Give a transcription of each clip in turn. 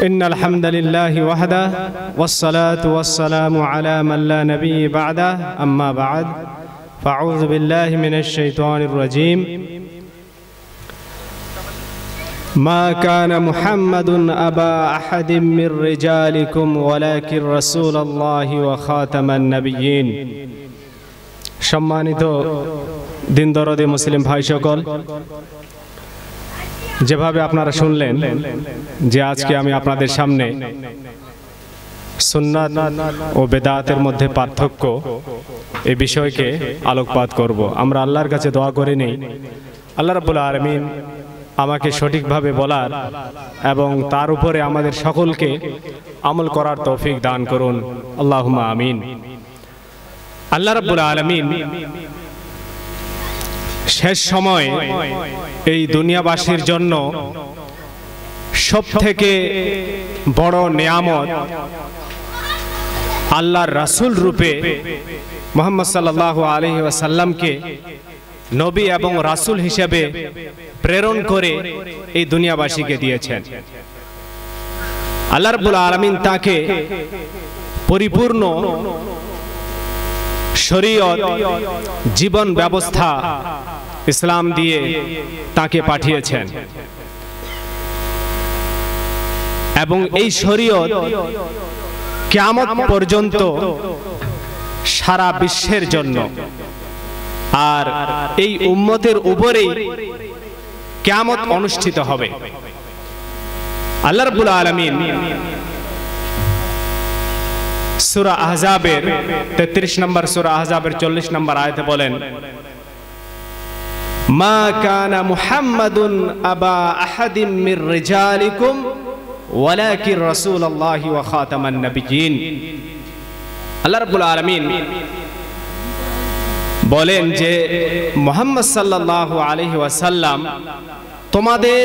إن الحمد لله وحده والصلاة والسلام على من لا نبي بعده أما بعد فأعوذ بالله من الشيطان الرجيم ما كان محمد أبا أحد من رجالكم ولكن رسول الله وخاتم النبيين সম্মানিত দিনদরদে মুসলিম ভাই সকল, যেভাবে আপনারা শুনলেন যে আজকে আমি আপনাদের সামনে সুন্নাত ও বেদাতের মধ্যে পার্থক্য এই বিষয়কে আলোকপাত করব। আমরা আল্লাহর কাছে দোয়া করে নেই আল্লাহ রাব্বুল আলামিন আমাকে সঠিকভাবে বলার এবং তার উপরে আমাদের সকলকে আমল করার তৌফিক দান করুন, আল্লাহুম্মা আমিন। আল্লাহ রাব্বুল আলামিন শেষ সময় এই দুনিয়াবাসীর জন্য সবথেকে বড় নিয়ামত আল্লাহর রাসূল রূপে মুহাম্মদ সাল্লাল্লাহু আলাইহি ওয়াসাল্লামকে নবী এবং রাসূল হিসেবে প্রেরণ করে এই দুনিয়াবাসীকে দিয়েছেন। আল্লাহ রাব্বুল আলামিন তাকে পরিপূর্ণ শরীয়ত জীবন ব্যবস্থা ইসলাম দিয়ে তাকে পাঠিয়েছেন এবং এই শরীয়ত কিয়ামত পর্যন্ত সারা বিশ্বের জন্য আর এই উম্মতের উপরেই কিয়ামত অনুষ্ঠিত হবে। আল্লাহ রাব্বুল আলামিন সূরা আহজাবের 33 নম্বর সূরা আহজাবের 40 নম্বর আয়াতে বলেন, মা কানা মুহাম্মাদুন আবা আহাদিম মির রিজালিকুম ওয়ালাকিন রাসূলুল্লাহি ওয়া খাতামান নাবিয়্যিন। আল্লাহ রাব্বুল আলামিন বলেন যে মুহাম্মদ সাল্লাল্লাহু আলাইহি ওয়াসাল্লাম তোমাদের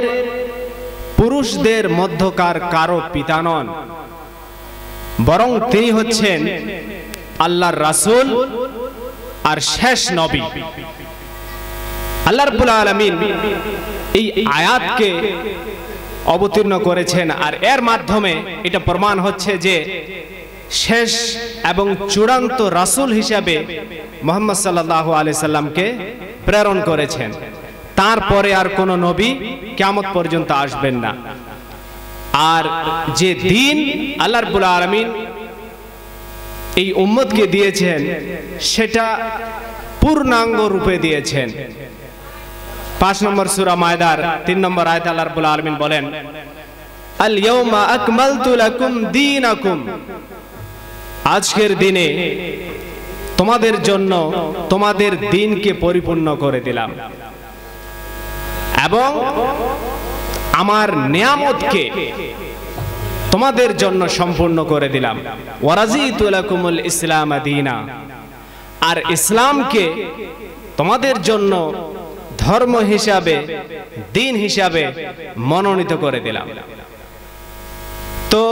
পুরুষদের মধ্যকার কারো পিতা নন, বরং তিনি হচ্ছেন আল্লাহর রাসূল আর শেষ নবী। আল্লাহ রাব্বুল আলামিন এই আয়াতকে অবতীর্ণ করেছেন আর এর মাধ্যমে এটা প্রমাণ হচ্ছে যে শেষ এবং চূড়ান্ত রাসূল হিসেবে মুহাম্মদ সাল্লাল্লাহু আলাইহি সাল্লামকে প্রেরণ করেছেন। তারপরে আর কোন নবী কিয়ামত পর্যন্ত আসবেন না। আর যে দিন আল্লাহ রাব্বুল আলামিন এই উম্মতকে দিয়েছেন সেটা পূর্ণাঙ্গ রূপে দিয়েছেন। 5 নম্বর সূরা মায়দার 3 নম্বর আয়াতে আল্লাহ রাব্বুল আলামিন বলেন, আল ইয়াউমা আকমালতু লাকুম দীনাকুম, আজকের দিনে তোমাদের জন্য তোমাদের দ্বীনকে পরিপূর্ণ করে দিলাম এবং আমার নিয়ামতকে তোমাদের জন্য সম্পূর্ণ করে দিলাম। ওয়ারাজিতু লাকুমুল ইসলাম দীনা, আর ইসলামকে তোমাদের জন্য ধর্ম হিসাবে দ্বীন হিসাবে মনোনীত করে দিলাম। তো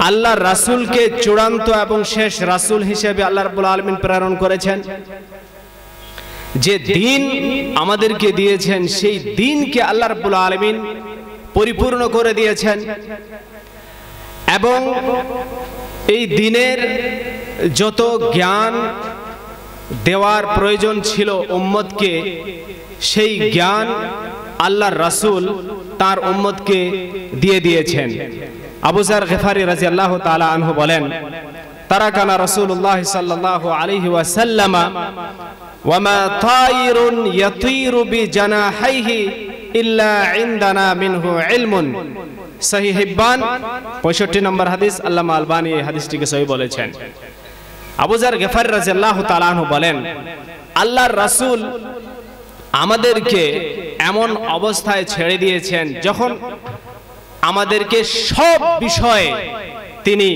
আল্লাহর রাসূলকে চূড়ান্ত এবং শেষ রাসূল হিসেবে আল্লাহ রাব্বুল আলামিন প্রেরণ করেছেন। যে দ্বীন আমাদেরকে দিয়েছেন সেই দ্বীনকে আল্লাহ রাব্বুল আলামিন পরিপূর্ণ করে দিয়েছেন এবং এই দ্বীনের যত জ্ঞান দেওয়ার প্রয়োজন ছিল উম্মতকে সেই জ্ঞান আল্লাহর রাসূল তার উম্মতকে দিয়ে দিয়েছেন। আবু যার গিফারি রাদিয়াল্লাহু তাআলা আনহু বলেন, তারাকানা রাসূলুল্লাহ সাল্লাল্লাহু আলাইহি ওয়াসাল্লাম ওয়া মা তায়িরুন ইয়াতিরু বিজানাহিহি ইল্লা ইনদানা মিনহু ইলমুন। সহিহ ইবন 65 নম্বর হাদিস। আল্লামা আলবানী এই হাদিসটিকে সহিহ বলেছেন। আবু যার গিফারি রাদিয়াল্লাহু তাআলা আনহু বলেন, আল্লাহর রাসূল আমাদেরকে এমন অবস্থায় ছেড়ে দিয়েছেন যখন আমাদেরকে সব বিষয়ে তিনি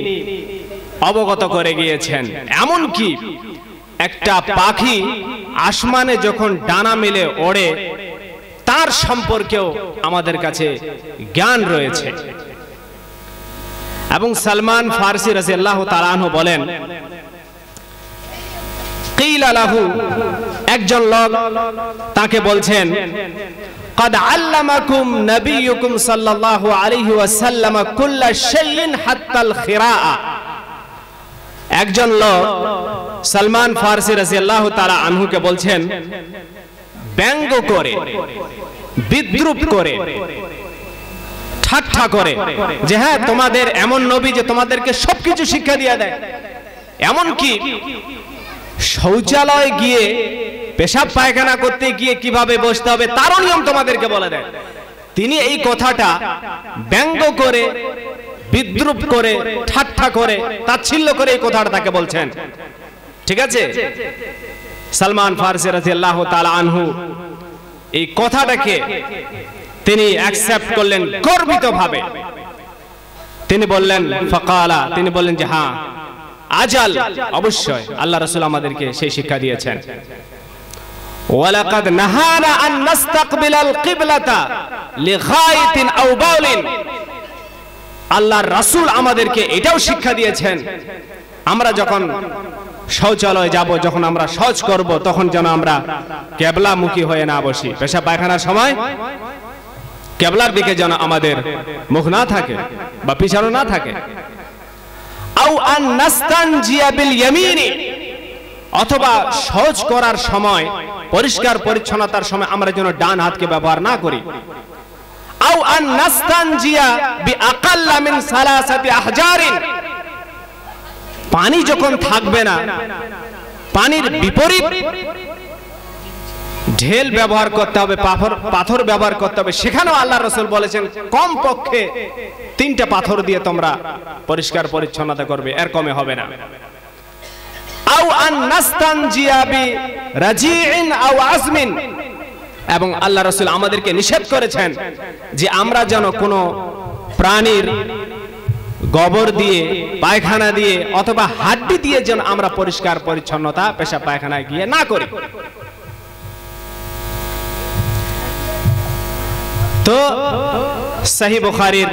অবগত করে গিয়েছেন। এমনকি একটা পাখি আসমানে যখন ডানা মেলে ওড়ে তার সম্পর্কেও আমাদের কাছে জ্ঞান রয়েছে। এবং সালমান ফারসি রাদিয়াল্লাহু তাআলা আনহু বলেন, কিলা লাহু, একজন লোক তাকে বলছেন, قد علمكم نبيكم صلى الله عليه وسلم كل شيء حتى الخراء। একজন লোক সালমান ফারসি রাদিয়াল্লাহু তাআলা আনহুকে বলছেন, ব্যঙ্গ করে, বিদ্রূপ করে, ঠাট্টা করে যে হ্যাঁ তোমাদের এমন নবী যে তোমাদেরকে সবকিছু শিক্ষা দিয়ে দেয়, এমনকি শৌচালয়ে গিয়ে পেশাব পায়খানা করতে গিয়ে কিভাবে বসতে হবে তারও নিয়ম তোমাদেরকে বলে দেয়। তিনি এই কথাটা ব্যঙ্গ করে, বিদ্রূপ করে, ঠাট্টা করে, তাচ্ছিল্য করে এই কথাটা তাকে বলছেন। ঠিক আছে, সালমান ফারসি রাদিয়াল্লাহু তাআলা আনহু এই কথাটাকে তিনি অ্যাকসেপ্ট করলেন গর্বিত ভাবে। তিনি বললেন ফাকালা, তিনি বললেন যে হ্যাঁ আজাল, অবশ্যই আল্লাহ রাসূল আমাদেরকে সেই শিক্ষা দিয়েছেন। ওয়ালাকাদ নাহানা আন নাস্তাকবিলাল কিবলাতা লিগায়াতিন আও বাউলিন, আল্লাহর রাসূল আমাদেরকে এটাও শিক্ষা দিয়েছেন আমরা যখন শৌচালয়ে যাব, যখন আমরা শৌচ করব, তখন যেন আমরা কিবলামুখী হয়ে না বসি। পেশাব পায়খানার সময় কিবলার দিকে যেন আমাদের মুখ না থাকে বা পিছনে না থাকে। আও আন নাস্তানজিয়া বিল ইয়ামিনি, অথবা শৌচ করার সময়, পরিষ্কার পরিচ্ছন্নতার সময় আমরা যেন ডান হাতকে ব্যবহার না করি। আও আন নাস্তানজিয়া বিআকাল্লা মিন সালাসাতি আহজারিন, পানি যখন থাকবে না, পানির বিপরীত ঢেল ব্যবহার করতে হবে, পাথর ব্যবহার করতে হবে। সেখানেও আল্লাহ রাসূল বলেছেন কমপক্ষে 3টা পাথর দিয়ে তোমরা পরিষ্কার পরিচ্ছন্নতা করবে, এর কমে হবে না। আও আন নাস্তানজিয়া বিরাজিইন আও আজমিন, এবং আল্লাহ রাসূল আমাদেরকে নিষেধ করেছেন যে আমরা যেন কোনো প্রাণীর গোবর দিয়ে, পায়খানা দিয়ে অথবা হাড্ডি দিয়ে যেন আমরা পরিষ্কার পরিচ্ছন্নতা পেশাব পায়খানায় গিয়ে না করি। তো সহিহ বুখারীর,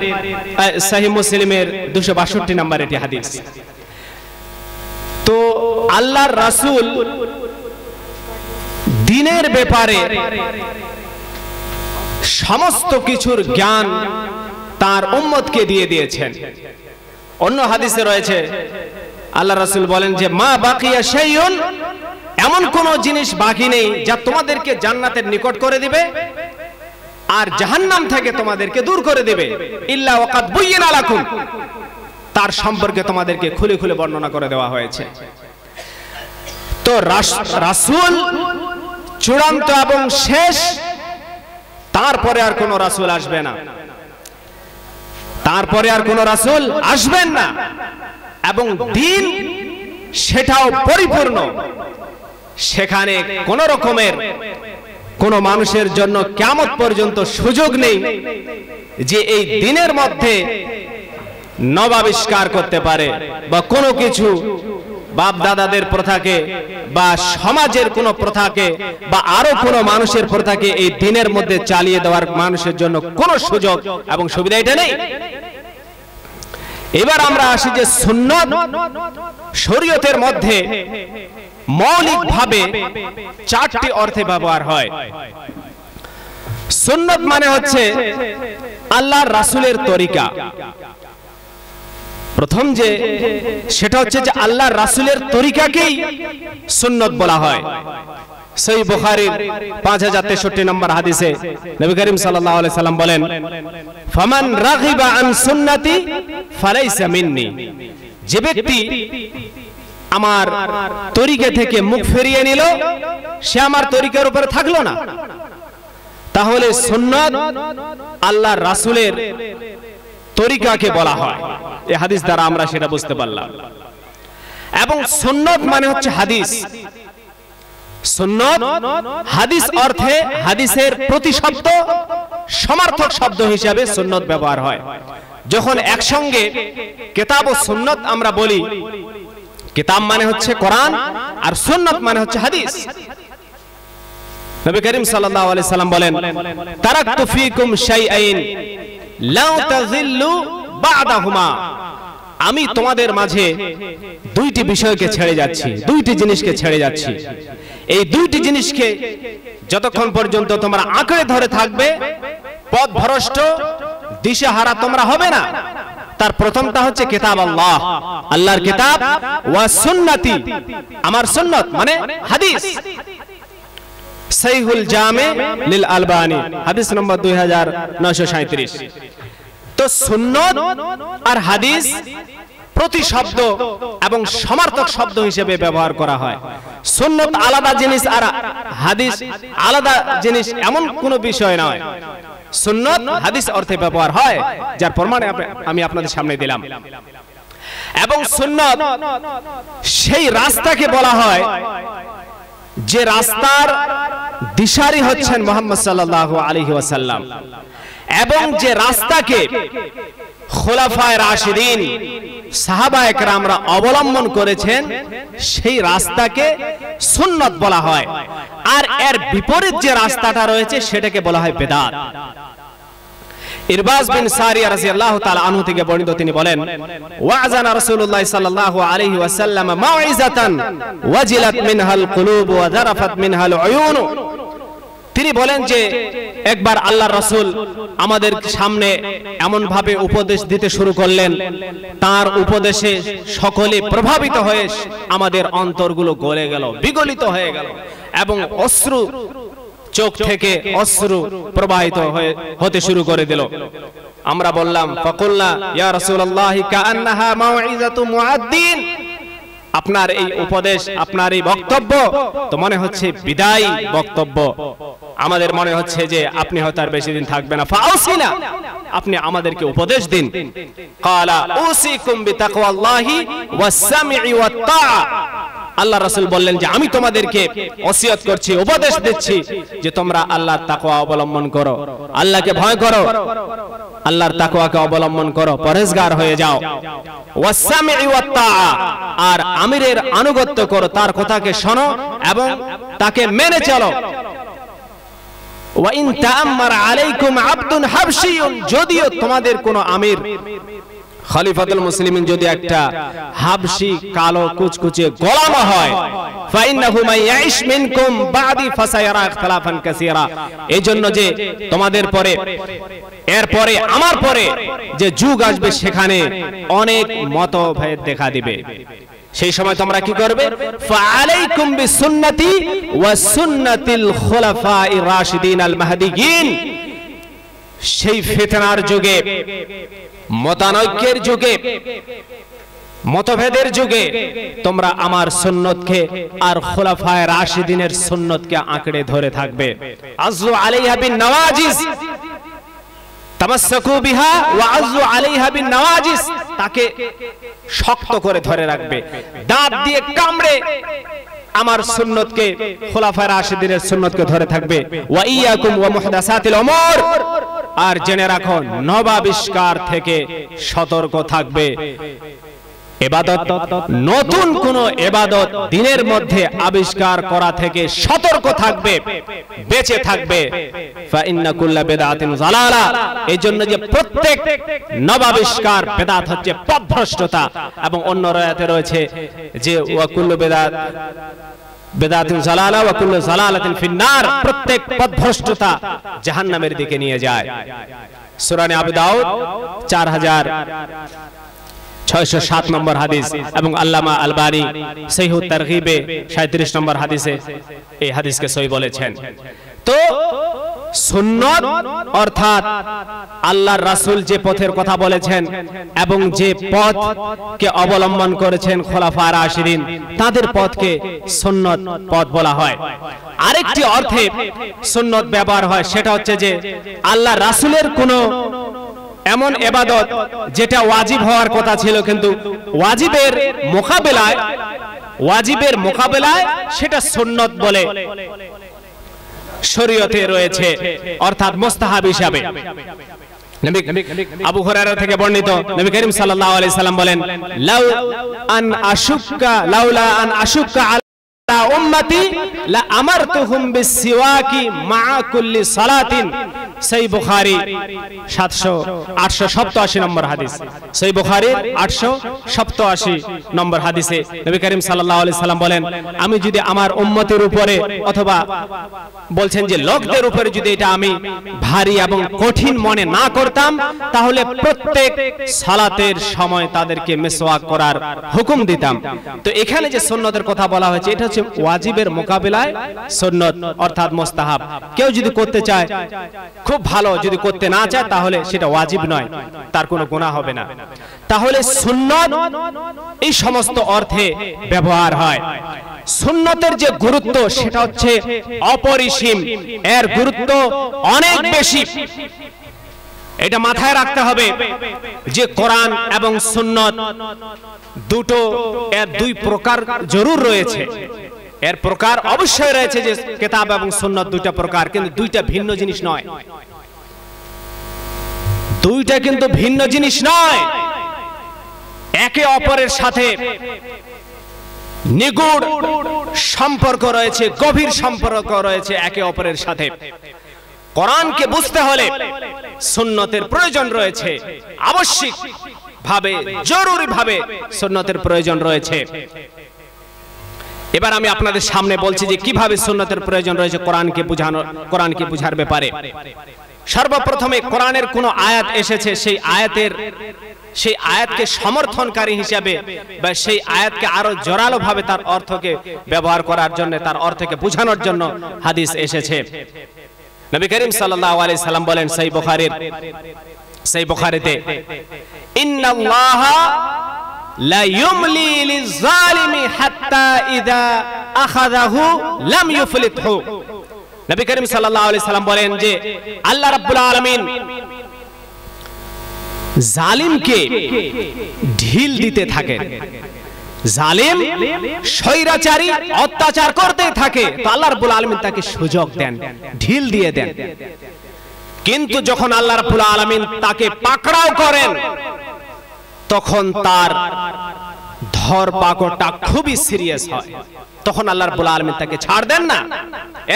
সহিহ মুসলিমের 262 নম্বর এটি হাদিস। তো আল্লাহর রাসূল দ্বীনের ব্যাপারে সমস্ত কিছুর জ্ঞান তার উম্মতকে দিয়ে দিয়েছেন। অন্য হাদিসে রয়েছে আল্লাহ রাসূল বলেন যে মা বাকিয়া শাইউন, এমন কোন জিনিস বাকি নেই যা তোমাদেরকে জান্নাতের নিকট করে দিবে আর জাহান্নাম থেকে তোমাদেরকে দূর করে দিবে, ইল্লা ওয়াকাদ বুয়িনা লাকুম, তার সম্পর্কে তোমাদেরকে খুলে খুলে বর্ণনা করে দেওয়া হয়েছে। তো রাসূল চূড়ান্ত এবং শেষ, তারপরে আর কোন রাসূল আসবে না, তারপরে আর কোন রাসূল আসবেন না, এবং দ্বীন সেটাও পরিপূর্ণ। সেখানে কোন রকমের কোন মানুষের জন্য কিয়ামত পর্যন্ত সুযোগ নেই যে এই দ্বীনের মধ্যে নবাবিষ্কার করতে পারে বা কোনো কিছু বাপ দাদাদের প্রথাকে বা সমাজের কোন প্রথাকে বা আরো কোন মানুষের প্রথাকে এই দ্বীনের মধ্যে চালিয়ে দেওয়ার মানুষের জন্য কোনো সুযোগ এবং সুবিধা এটা নেই। এবার আমরা আসি যে সুন্নাত শরীয়তের মধ্যে মৌলিকভাবে 4টি অর্থে ব্যবহার হয়। সুন্নাত মানে হচ্ছে আল্লাহর রাসূলের তরিকা। প্রথম যে সেটা হচ্ছে যে আল্লাহর রাসূলের তরিকাকেই সুন্নাত বলা হয়। সহিহ বুখারীর 5063 নম্বর হাদিসে নবী করিম সাল্লাল্লাহু আলাইহি সাল্লাম বলেন, ফামান রাগিবা আন সুন্নতি ফালাইসা মিন্নি, যে ব্যক্তি আমার তরিকা থেকে মুখ ফিরিয়ে নিল সে আমার তরিকার উপরে থাকলো না। তাহলে সুন্নাত আল্লাহর রাসূলের তরিকাকে বলা হয়। এই হাদিস দ্বারা আমরা সেটা বুঝতে পারলাম। এবং সুন্নাত মানে হচ্ছে হাদিস। সুন্নাত হাদিস অর্থে হাদিসের প্রতিশব্দ সমার্থক শব্দ হিসাবে সুন্নাত ব্যবহার হয়। যখন একসঙ্গে কিতাব ও সুন্নাত আমরা বলি, কিতাব মানে হচ্ছে কোরআন আর সুন্নাত মানে হচ্ছে হাদিস। নবী করিম সাল্লাল্লাহু আলাইহি সাল্লাম বলেন, তারাকতু ফীকুম শাইআইন লা তাযিল্লু বা'দাহুমা, আমি তোমাদের মাঝে 2টি বিষয়কে ছেড়ে যাচ্ছি, 2টি জিনিসকে ছেড়ে যাচ্ছি। এই দুইটি জিনিসকে যতক্ষণ পর্যন্ত তোমরা আঁকড়ে ধরে থাকবে, পথভ্রষ্ট দিশেহারা তোমরা হবে না। তার প্রথমটা হচ্ছে কিতাব আল্লাহ, আল্লাহর কিতাব, ওয়া সুন্নতি, আমার সুন্নত মানে হাদিস। সহিহুল জামে লিল আলবানী, হাদিস নম্বর 2937। তো সুন্নত আর হাদিস প্রতি শব্দ এবং সমার্থক শব্দ হিসেবে ব্যবহার করা হয়। সুন্নত আলাদা জিনিস আর হাদিস আলাদা জিনিস এমন কোনো বিষয় নয়। সুন্নত হাদিস অর্থে ব্যবহার হয়, যার প্রমাণ আমি আপনাদের সামনে দিলাম। এবং সুন্নত সেই রাস্তাকে বলা হয় যে রাস্তার দিশারি হচ্ছেন মুহাম্মদ সাল্লাল্লাহু আলাইহি ওয়াসাল্লাম, এবং যে রাস্তাকে খোলাফায়ে রাশিদিন সাহাবায়ে কেরামরা অবলম্বন করেছেন সেই রাস্তাকে সুন্নত বলা হয়। আর এর বিপরীত যে রাস্তাটা রয়েছে সেটাকে বলা হয় বিদআত। ইরবাজ বিন সারিয়া রাদিয়াল্লাহু তাআলা আনহু থেকে বর্ণিত, তিনি বলেন, ওয়াজানা রাসূলুল্লাহ সাল্লাল্লাহু আলাইহি ওয়াসাল্লাম মাউইজাতান ওয়াজিলাত মিনহাল কুলুব ওয়া যারাফাত মিনহাল উয়ুন। তিনি বলেন যে একবার আল্লাহর রাসূল আমাদের সামনে এমন ভাবে উপদেশ দিতে শুরু করলেন, তার উপদেশে সকলে প্রভাবিত হয়ে আমাদের অন্তরগুলো গলে গেল, বিগলিত হয়ে গেল, এবং অশ্রু চোখ থেকে অশ্রু প্রবাহিত হতে শুরু করে দিল। আমরা বললাম, ফাকুলনা ইয়া রাসূলুল্লাহ কাআন্নাহা মাউইজাতু মুআদ্দিন, আপনার এই উপদেশ, আপনার এই বক্তব্য তো মনে হচ্ছে বিদায়ী বক্তব্য, আমাদের মনে হচ্ছে যে আপনি হয়তো আর বেশি দিন থাকবেন না, ফাউসিনা, আপনি আমাদেরকে উপদেশ দিন। ক্বালা উসিকুম বিতাকওয়াল্লাহি ওয়াস সামঈ ওয়াত তাআ, আল্লাহ রাসূল বললেন যে আমি তোমাদেরকে ওসিয়ত করছি, উপদেশ দিচ্ছি যে তোমরা আল্লাহর তাকওয়া অবলম্বন করো, আল্লাহকে ভয় করো, আল্লাহর তাকওয়াকে অবলম্বন করো, পরহেজগার হয়ে যাও। ওয়াস সামঈ ওয়াত তাআ, আর আমিরের আনুগত্য করো, তার কথাকে শোনো এবং তাকে মেনে চলো। ওয়া ইন তাআম্মারা আলাইকুম আবদুন হাবশিয়ুন, যদিও তোমাদের কোনো আমির খলিফাতুল মুসলিমিন যদি একটা হাবশি কালো কুচকুচে গোলাম হয়, ফাইন্নাহু মাইয়াইশ মিনকুম বাদি ফাসায়ারা ইখতিলাফান কাসীরা, এই জন্য যে তোমাদের পরে, এর পরে, আমার পরে যে যুগ আসবে সেখানে অনেক মতভেদ দেখা দিবে। সেই সময় তোমরা কি করবে? ফাআলাইকুম বিসুন্নতি ওয়া সুন্নাতিল খুলাফায়ে রাশিদিন আল মাহদিয়িন, সেই ফিতনার যুগে, মতানৈক্যের যুগে, মতভেদের যুগে তোমরা আমার সুন্নতকে আর খুলাফায়ে রাশিদিনের সুন্নতকে আঁকড়ে ধরে থাকবে। আযু আলাইহা বিন নওয়াজিস, তামাসসাকু বিহা ওয়া আযু আলাইহা বিন নওয়াজিস, তাকে শক্ত করে ধরে রাখবে, দাঁত দিয়ে কামড়ে আমার সুন্নতকে, খুলাফায়ে রাশিদিনের সুন্নতকে ধরে থাকবে। ওয়া ইয়াকুম ওয়া মুহদাসাতিল উমুর, আর জেনে রাখো নবাবিষ্কার থেকে সতর্ক থাকবে। ইবাদত, নতুন কোন ইবাদত দিনের মধ্যে আবিষ্কার করা থেকে সতর্ক থাকবে, বেঁচে থাকবে। ফা ইন্না কুল্লা বিদআতিন যালালা, এই জন্য যে প্রত্যেক নবাবিষ্কার বিদআত হচ্ছে পথভ্রষ্টতা, এবং অন্য রায়াতে রয়েছে যে ওয়া কুল্লু বিদআতিন যালালা ওয়া কুল্লু যালালাতিন ফিন্নার, প্রত্যেক পথভ্রষ্টতা জাহান্নামের দিকে নিয়ে যায়। সূরা আবু দাউদ 4607 নম্বর হাদিস, এবং আল্লামা আলবানী সহিহুত তারগিবে 37 নম্বর হাদিসে এই হাদিসকে সহিহ বলেছেন। তো সুন্নত অর্থাৎ আল্লাহর রাসূল যে পথের কথা বলেছেন এবং যে পথকে অবলম্বন করেছেন খোলাফায়ে রাশিদিন, তাদের পথকে সুন্নত পথ বলা হয়। আরেকটি অর্থে সুন্নত ব্যবহার হয়, সেটা হচ্ছে যে আল্লাহর রাসূলের কোনো এমন ইবাদত যেটা ওয়াজিব হওয়ার কথা ছিল, কিন্তু ওয়াজিবের মোকাবেলায় সেটা সুন্নত বলে শরীয়তে রয়েছে, অর্থাৎ মুস্তাহাব হিসাবে। আবু হুরায়রা থেকে বর্ণিত, নবী করিম সাল্লাল্লাহু আলাইহি সাল্লাম বলেন, লাউলা আন আশুক্কা আতা উম্মতি লা আমারতুহুম বিসসিওয়াকি মা কুল্লি সালাতিন। সহিহ বুখারী 887 নম্বর হাদিস, সহিহ বুখারীর 887 নম্বর হাদিসে নবী করিম সাল্লাল্লাহু আলাইহি সাল্লাম বলেন, আমি যদি আমার উম্মতের উপরে অথবা বলছেন যে লোকদের উপরে যদি এটা আমি ভারী এবং কঠিন মনে না করতাম, তাহলে প্রত্যেক সালাতের সময় তাদেরকে মিসওয়াক করার হুকুম দিতাম। তো এখানে যে সুন্নতের কথা বলা হয়েছে, এটা হচ্ছে ওয়াজিবের মোকাবিলায় সুন্নত অর্থাৎ মুস্তাহাব। কেউ যদি করতে চায় খুব ভালো, যদি করতে না চায় তাহলে সেটা ওয়াজিব নয়, তার কোনো গুনাহ হবে না। তাহলে সুন্নত এই সমস্ত অর্থে ব্যবহার হয়। সুন্নতের যে গুরুত্ব সেটা হচ্ছে অপরিসীম, এর গুরুত্ব অনেক বেশি। এটা মাথায় রাখতে হবে যে কোরআন এবং সুন্নত দুটো, এর দুই প্রকার জরুর রয়েছে। এর প্রকার অবশ্যই রয়েছে যে কিতাব এবং সুন্নত দুইটা প্রকার, কিন্তু দুইটা ভিন্ন জিনিস নয়। দুইটা কিন্তু ভিন্ন জিনিস নয়, একে অপরের সাথে নিগুড় সম্পর্ক রয়েছে, গভীর সম্পর্ক রয়েছে একে অপরের সাথে। কোরআনকে বুঝতে হলে সুন্নতের প্রয়োজন রয়েছে, আবশ্যিক ভাবে জরুরি ভাবে সুন্নতের প্রয়োজন রয়েছে। এবার আমি আপনাদের সামনে বলছি যে কিভাবে সুন্নতের প্রয়োজন রয়েছে কোরআনকে বুঝার ব্যাপারে। সর্বপ্রথমে কোরআনের কোন আয়াত এসেছে, সেই আয়াতকে সমর্থনকারী হিসাবে বা সেই আয়াতকে আরো জোরালো ভাবে তার অর্থকে ব্যবহার করার জন্য, তার অর্থকে বোঝানোর জন্য হাদিস এসেছে। নবী করিম সাল্লাল্লাহু আলাইহি সাল্লাম বলেন সহিহ বুখারীতে, ইন্নাল্লাহা লা ইউমলি লিয-যালিমি হাত্তা ইযা আখাযাহু লাম ইউফলিতহু। নবী করিম সাল্লাল্লাহু আলাইহি সাল্লাম বলেন যে আল্লাহ রাব্বুল আলামিন জালিমকে ঢিল দিতে থাকেন। জালিম স্বৈরাচারী অত্যাচার করতে থাকে, তো আল্লাহ রাব্বুল আলামিন তাকে সুযোগ দেন, ঢিল দিয়ে দেন। কিন্তু যখন আল্লাহ রাব্বুল আলামিন তাকে পাকড়াও করেন, তখন তার ধরপাকড়টা খুবই সিরিয়াস হয়, তখন আল্লাহ রাব্বুল আলামিন তাকে ছাড় দেন না।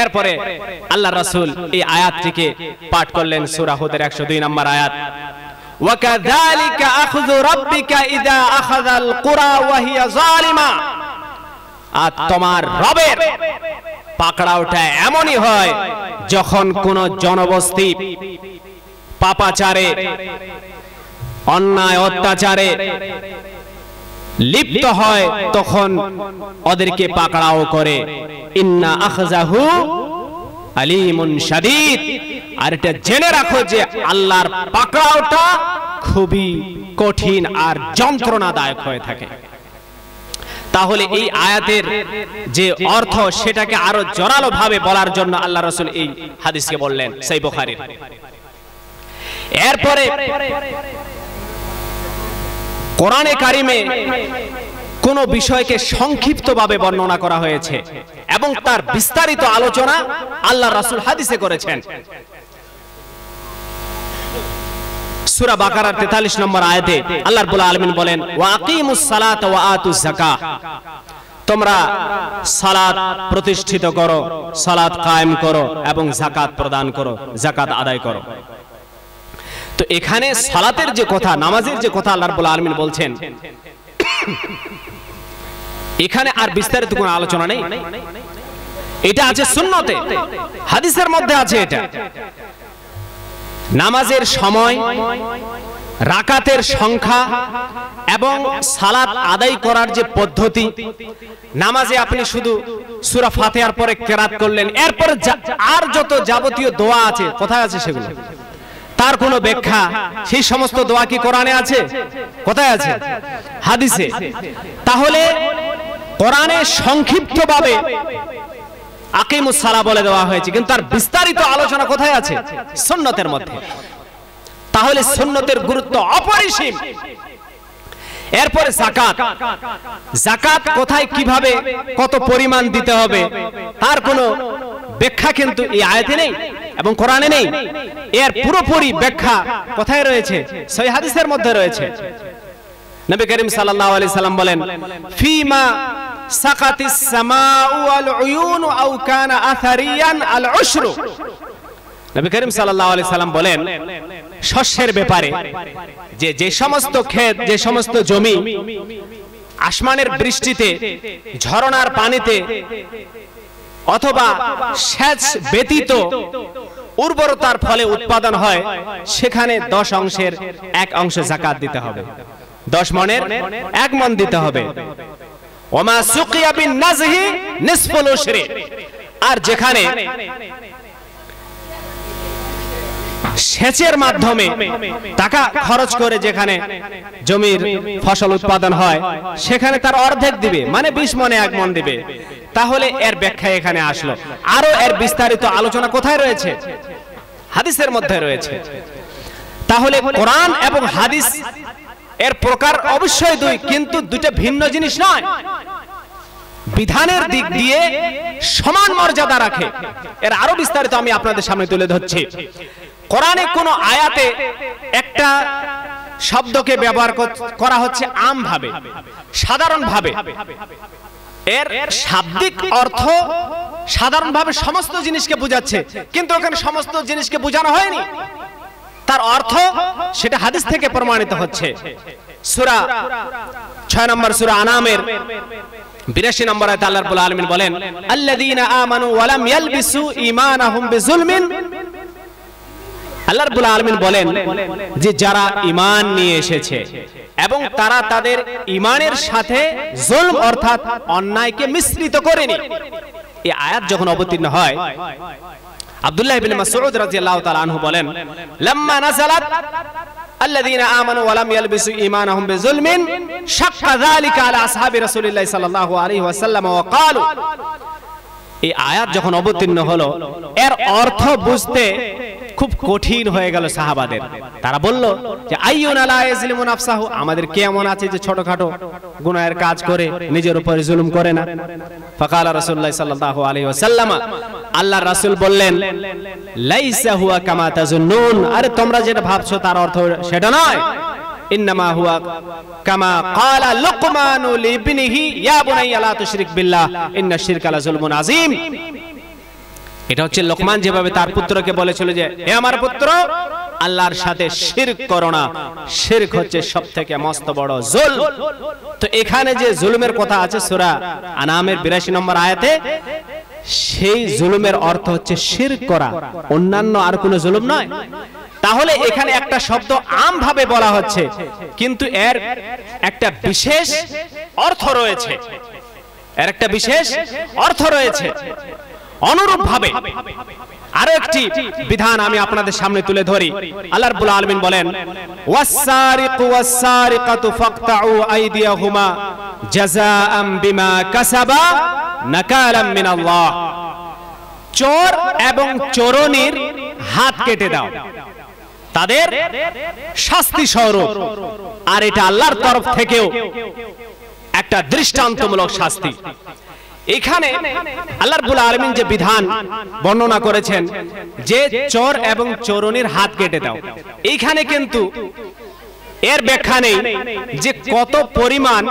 এরপরে আল্লাহ রাসূল এই আয়াতটিকে পাঠ করলেন, সূরা হুদের 102 নম্বর আয়াত, وَكَذَلِكَ أَخْذُ رَبِّكَ إِذَا أَخَذَ الْقُرَى وَهِيَ ظَالِمَةٌ। আর তোমার রবের পাকড়াওটা এমনই হয় যখন কোন জনবস্তি পাপাচারে, অন্যায় অত্যাচারে লিপ্ত হয়, তখন ওদেরকে পাকড়াও করে। ইন্না আখযাহু আলীমুন শাদীদ। আর এটা জেনে রাখো যে আল্লাহর পাকড়াওটা খুবই কঠিন আর যন্ত্রণাদায়ক হয়ে থাকে। তাহলে এই আয়াতের যে অর্থ সেটাকে আরো জোরালো ভাবে বলার জন্য আল্লাহ রাসূল এই হাদিসকে বললেন, সহিহ বুখারীর। এরপরে কোরআনে কারিমে কোন বিষয়কে সংক্ষিপ্তভাবে বর্ণনা করা হয়েছে এবং তার বিস্তারিত আলোচনা আল্লাহ রাসূল হাদিসে করেছেন। সূরা বাকারার 43 নম্বর আয়াতে আল্লাহ রাব্বুল আলামিন বলেন, ওয়া আকিমুস সালাতা ওয়া আতুজ যাকাত। তোমরা সালাত প্রতিষ্ঠিত করো, সালাত কায়েম করো এবং যাকাত প্রদান করো, যাকাত আদায় করো। তো এখানে সালাতের যে কথা, নামাজের যে কথা আল্লাহ রাব্বুল আলামিন বলছেন, এখানে আর বিস্তারিত কোনো আলোচনা নেই। এটা আছে সুন্নতে, হাদিসের মধ্যে আছে। এটা নামাজের সময়, রাকাতের সংখ্যা এবং সালাত আদায় করার যে পদ্ধতি। নামাজে আপনি শুধু সূরা ফাতিহার পরে কেরাত করলেন, এরপর আর যত যাবতীয় দোয়া আছে, কোথায় আছে সেগুলো? তার কোনো ব্যাখ্যা, সেই সমস্ত দোয়া কি কোরআনে আছে? কোথায় আছে? হাদিসে। তাহলে কোরআনে সংক্ষিপ্তভাবে আকিমুস সালাহ বলে দেওয়া হয়েছে, কিন্তু তার বিস্তারিত আলোচনা কোথায় আছে? সুন্নতের মধ্যে। তাহলে সুন্নতের গুরুত্ব অপরিসীম। এরপরে যাকাত। যাকাত কোথায়, কিভাবে, কত পরিমাণ দিতে হবে তার কোনো ব্যাখ্যা কিন্তু এই আয়াতে নেই এবং কোরআনে নেই। এর পুরোপুরি ব্যাখ্যা কোথায় রয়েছে? সহিহ হাদিসের মধ্যে রয়েছে। নবী করিম সাল্লাল্লাহু আলাইহি সাল্লাম বলেন, ফিমা সাকাতিস সামাউ ওয়াল উয়ুন আও কানা আথারিয়ান আল উশরু। নবী করিম সাল্লাল্লাহু আলাইহি সাল্লাম বলেন শস্যের ব্যাপারে যে সমস্ত ক্ষেত, যে সমস্ত জমি আসমানের বৃষ্টিতে, ঝরনার পানিতে অথবা সেচ ব্যতীত উর্বরতার ফলে উৎপাদন হয়, সেখানে 10 অংশের 1 অংশ যাকাত দিতে হবে, 10 মণের 1 মণ দিতে হবে। ওমা সুকিয়া বিন নাজহি নিসফুল উশরি। আর যেখানে সেচের মাধ্যমে টাকা খরচ করে যেখানে জমির ফসল উৎপাদন হয়, সেখানে তার অর্ধেক দিবে, মানে 20 মণে 1 মণ দিবে। তাহলে এর ব্যাখ্যা এখানে আসলো। আরো এর বিস্তারিত আলোচনা কোথায় রয়েছে? হাদিসের মধ্যে রয়েছে। তাহলে কোরআন এবং হাদিস এর প্রকার অবশ্যই দুই, কিন্তু দুটো ভিন্ন জিনিস নয়। বিধানের দিক দিয়ে সমান মর্যাদা রাখে। এর আরো বিস্তারিত আমি আপনাদের সামনে তুলে ধরছি। কোরআনে কোন আয়াতে একটা শব্দকে ব্যবহার করা হচ্ছে আমভাবে, সাধারণভাবে। এর শাব্দিক অর্থ সাধারণভাবে সমস্ত জিনিসকে বোঝাচ্ছে, কিন্তু ওখানে সমস্ত জিনিসকে বোঝানো হয়নি। তার অর্থ সেটা হাদিস থেকে প্রমাণিত হচ্ছে। সূরা 6 নম্বর সূরা আনামের 82 নম্বর আয়াতে আল্লাহ রাব্বুল আলামিন বলেন, আল্লাযীনা আমানু ওয়া লাম ইয়ালবিসু ঈমানাহুম বিযুলমিন। আল্লাহ রাব্বুল আলামিন বলেন যে যারা ঈমান নিয়ে এসেছে এবং তারা তাদের ঈমানের সাথে জুলম অর্থাৎ অন্যায়কে মিশ্রিত করেনি। এই আয়াত যখন অবতীর্ণ হয়, আব্দুল্লাহ ইবনে মাসউদ রাদিয়াল্লাহু তাআলা আনহু বলেন, লাম্মা নাযালাত আল্লাযীনা আমানু ওয়া লাম ইয়ালবিসু ঈমানাহুম বিযুলমিন শাক্কা যালিকা আলা আসহাবি রাসূলিল্লাহ সাল্লাল্লাহু আলাইহি ওয়াসাল্লাম ওয়া ক্বালু। এই আয়াত যখন অবতীর্ণ হলো, এর অর্থ বুঝতে খুব কঠিন হয়ে গেল সাহাবাদের। তারা বলল যে আইয়ুনা লা ইয়াজলিমু নাফসাহু, আমাদের কে এমন আছে যে ছোটখাটো গুনাহের কাজ করে নিজের উপর জুলুম করে না? ফাকালা রাসূলুল্লাহ সাল্লাল্লাহু আলাইহি ওয়াসাল্লাম, আল্লাহর রাসূল বললেন, লাইসা হুয়া কামা তাজুন্নুন, আরে তোমরা যেটা ভাবছো তার অর্থ সেটা নয়। ইন্নামা হুয়া কামা ক্বালা লুকমানু লিবনিহি ইয়া বুনাইয়া লা তুশরিক বিল্লাহ ইন্নাশ শিরকা লাযুলমুন আযীম। এটা হচ্ছে লোকমান যেভাবে তার পুত্রকে বলেছিল যে হে আমার পুত্র, আল্লাহর সাথে শিরক করো না, শিরক হচ্ছে সবথেকে মস্ত বড় জুলম। তো এখানে যে জুলুমের কথা আছে সূরা আনামের 82 নম্বর আয়াতে, সেই জুলুমের অর্থ হচ্ছে শিরক করা, অন্যান্য আর কোনো জুলুম নয়। তাহলে এখানে একটা শব্দ আম ভাবে বলা হচ্ছে, কিন্তু এর একটা বিশেষ অর্থ রয়েছে, এর একটা বিশেষ অর্থ রয়েছে। অনুরূপ ভাবে আরো একটি বিধান আমি আপনাদের সামনে তুলে ধরি। আল্লাহ রাব্বুল আলামিন বলেন, ওয়াস-সারিকু ওয়াস-সারিকাতু ফাকতাউ আইদিয়াহুমা জাযাআম বিমা কাসাবা নাকালাম মিনাল্লাহ। চোর এবং চোরনির হাত কেটে দাও, তাদের শাস্তি স্বরূপ। আর এটা আল্লাহর তরফ থেকেও একটা দৃষ্টান্তমূলক শাস্তি। এখানে আল্লাহ রাব্বুল আলামিন যে বিধান বর্ণনা করেছেন যে চোর এবং চোরনির হাত কেটে দাও, এইখানে কিন্তু এর ব্যাখ্যা নেই যে কত পরিমাণ